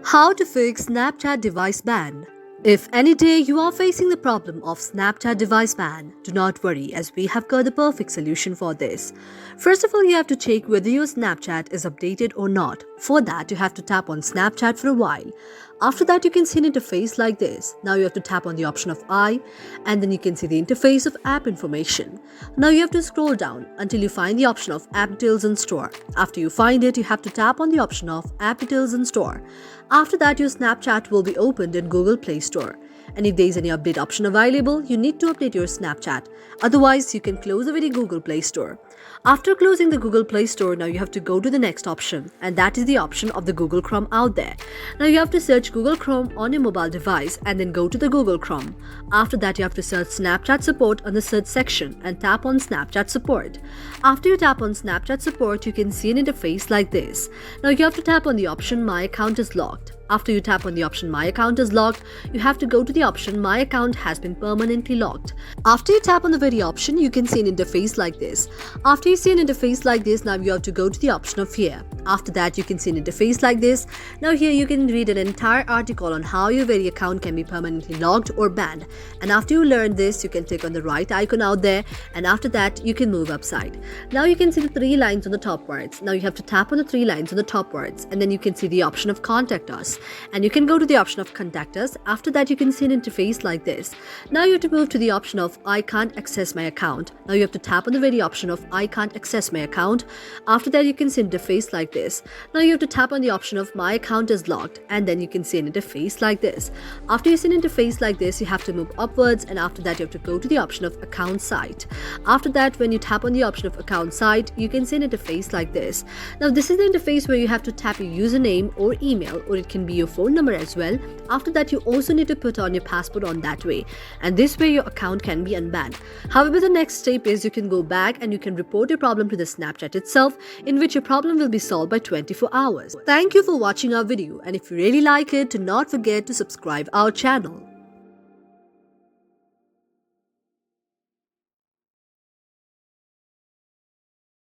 How to fix Snapchat device ban. If any day you are facing the problem of Snapchat device ban, do not worry as we have got the perfect solution for this. First of all, you have to check whether your Snapchat is updated or not. For that, you have to tap on Snapchat for a while. After that, you can see an interface like this. Now you have to tap on the option of I, and then you can see the interface of app information. Now you have to scroll down until you find the option of app details and store. After you find it, you have to tap on the option of app details and store. After that, your Snapchat will be opened in Google Play Store. And if there is any update option available, you need to update your Snapchat. Otherwise, you can close the Google Play Store. After closing the Google Play Store, now you have to go to the next option, and that is the option of the Google Chrome out there. Now you have to search Google Chrome on your mobile device and then go to the Google Chrome. After that, you have to search Snapchat support on the search section and tap on Snapchat support. After you tap on Snapchat support, you can see an interface like this. Now you have to tap on the option My account is locked. After you tap on the option My account is locked, you have to go to the option My account has been permanently locked. After you tap on the very option, you can see an interface like this. After you see an interface like this, now you have to go to the option of Here. After that, you can see an interface like this. Now here you can read an entire article on how your very account can be permanently locked or banned. And after you learn this, you can click on the right icon out there, and after that, you can move upside. Now you can see the three lines on the top words. Now you have to tap on the three lines on the top words, and then you can see the option of Contact Us. And you can go to the option of Contact Us. After that, you can see an interface like this. Now you have to move to the option of I can't access my account. Now you have to tap on the very option of I can't access my account. After that, you can see an interface like this. Now you have to tap on the option of My account is locked, and then you can see an interface like this. After you see an interface like this, you have to move upwards, and after that, you have to go to the option of Account Site. After that, when you tap on the option of Account Site, you can see an interface like this. Now this is the interface where you have to tap your username or email, or it can be your phone number as well. After that, you also need to put on your password on that way, and this way your account can be unbanned. However, the next step is you can go back and you can report your problem to the Snapchat itself, in which your problem will be solved by 24 hours. Thank you for watching our video, and if you really like it, do not forget to subscribe our channel.